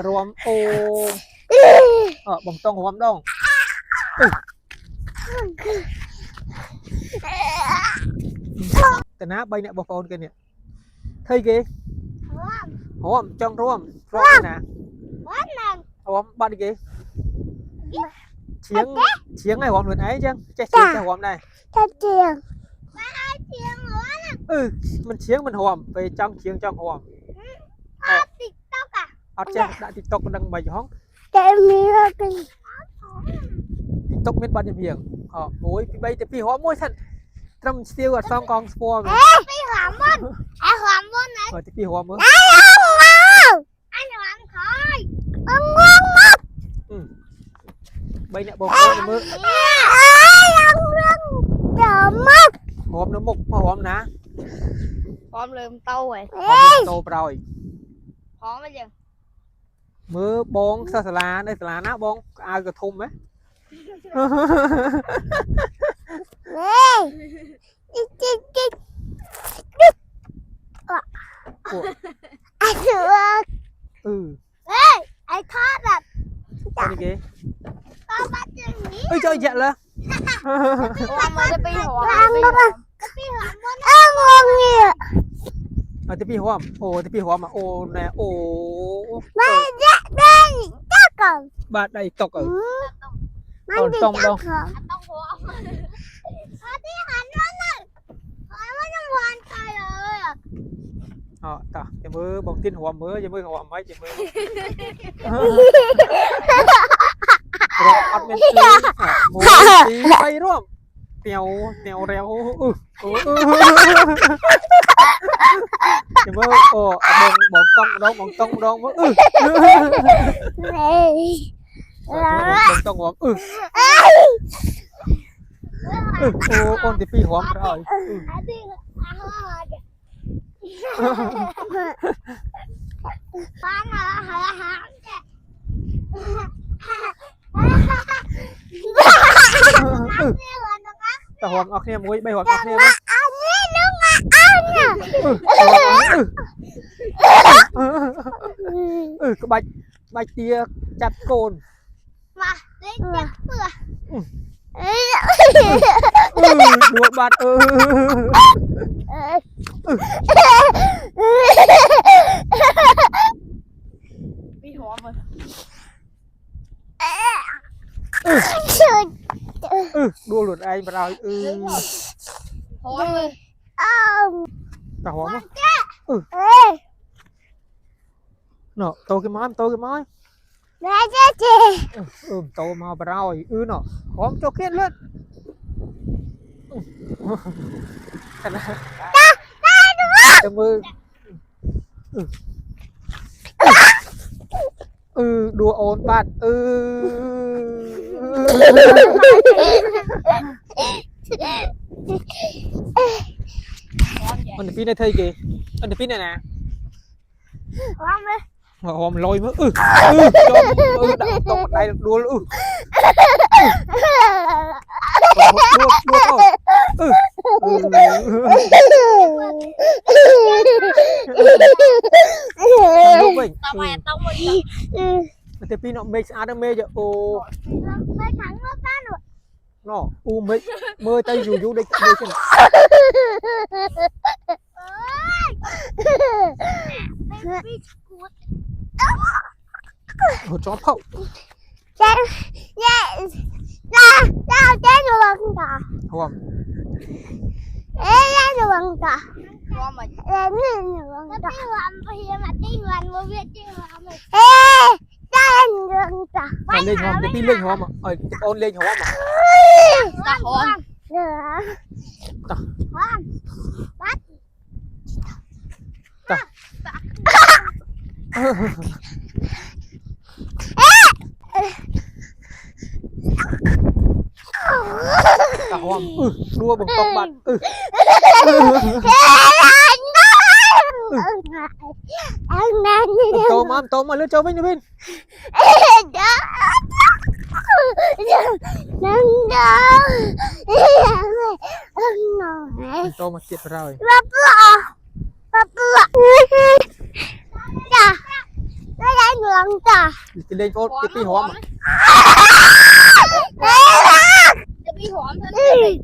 รวมโอ้บ่งตรงรวมดองแต่นะใบเนี่ยบอลกันเนี่ยเท่กี่รวมจังรวมนะรวมบ้านกี่เชียงไงรวมเหมือนไอ้จังจะเชียงจะรวมได้มันเชียงมันรวมไปจังเชียงจังรวมเอาเจ้าได้ติ๊กต็อกดังใบห้องติ๊กต็อกเม็ดบ้านยังเพียงโอ้ยพี่ใบแต่พี่หัวมวยท่านทำสติลกับซองกองสปอร์ตพี่หัวมันไหนที่พี่หัวมือใบเนี่ยบอกมือหอมน้ำมุกหอมนะพร้อมเลยเต้าไว้โตเปล่าพร้อมไหมจังมือบงสลาในสลานะบงเอากระทุ่มไหมไอ้ทอดแบบนี่กี่เอ้ยเจ้าเยอะเลยมันจะไปหัวที่พี่หัวโอ้ที่พี่หัวมาโอ้แน่โอ้บาดได้ตกมันตรงดองต้องหัวที่หันนั่นน่ะไม่ต้องวันใจเลยต่อจะมือบอกทิ้นหัวมือจะมือหัวไม้จะมือเราอัดเมนซีมือซีไปร่วมเตียวเร็วจะมือบอกต้องดองมือต้องหัวคนที่พี่หัวเราแต่หัวออกเนี่ยมุ้ยไม่หัวออกเนี่ยนะก็ใบเตี้ยจับโกนมาเล่นจับเปลือกดูบัดพี่หัวมันดูหลุดไอ้มาเราหัวมือแต่หัวมั้งเนาะโตกี่ไม้แม่เจ๊โตมาบเราเนาะหอมโจเกียนเลือดจะมือดูโอนบัดมันจะพี่ในไทยกี่มันจะพี่ในนะหอมลอยมั้งดังตรงได้ดูดูต้องมันจะพี่เนาะเมย์อาร์เมย์จะโอ้ไม่ขังรถบ้านหรอเนาะเมย์ใจอยู่ได้กันหัวจอเผาเจ๊ระวังตาหัวระวังตานี่ระวังตาตีวันไปมาตีวันมาเวียตีวันเลยระวังตาเล่นหัวจะพี่เล่นหัวมาโอนเล่นหัวมาตาหัวตาวัดตาตาหัวรัวบังตกบัดโตมาเลือดเจ้าไม่ยังเป็นโตมาเจ็บเราจ้ะได้หนู lăng ta. Thì lên phố tiếp đi hòm Tiếp đi hòm thôi.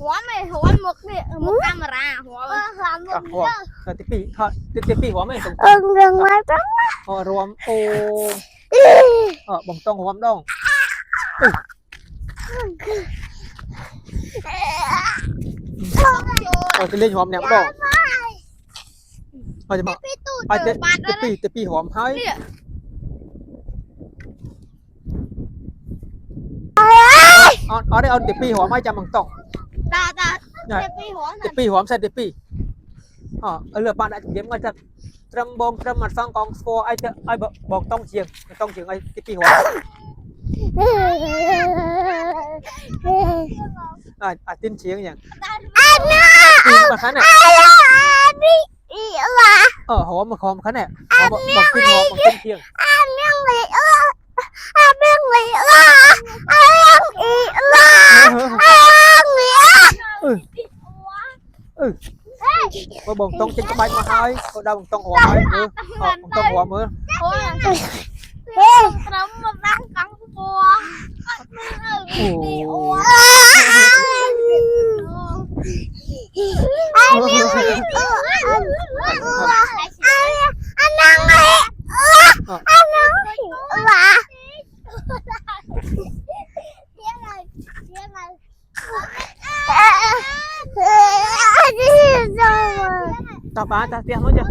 Hòm này hòm một camera hòm một tiếp đi hòm ấy đừng nói đó. rùm ô bằng tông hòm đông thì lên hòm ném đông rồi mà tiếp đi hòm hơi ở đây ông tiếp đi hòm hay chăm bằng tông tiếp đi hòm sai tiếp đi lừa bạn đã kiếm ngay thật trâm bông trâm mặt sang con score ai bọc tông chiềng ai tiếp đi hòm tin chiếng nhỉ mà khá này hòm mà hòm khá này hòm bằng tin chiêng bồng tông trên cái bánh mà hai đâu bồng tông hòm ấy bồng tông hòm mới Trống mà đang cắn bò. tao ba ta tiêm hết chưa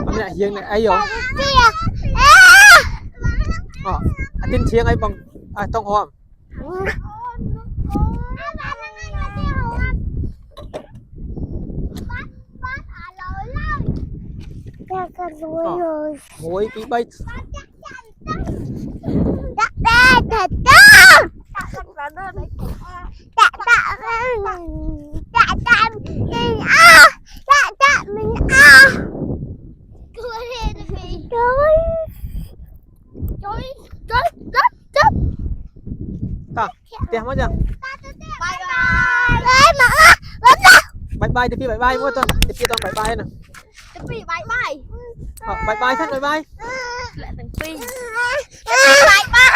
hôm nay hiền này ai rồi tin chiếng ấy bằng tông hòm mối bị bay tiêm hết chưa bye bye tiếp bye bye mua tuần tiếp tuần bye bye nè bye bye bye bye thân bye bye lại thành phi bye bye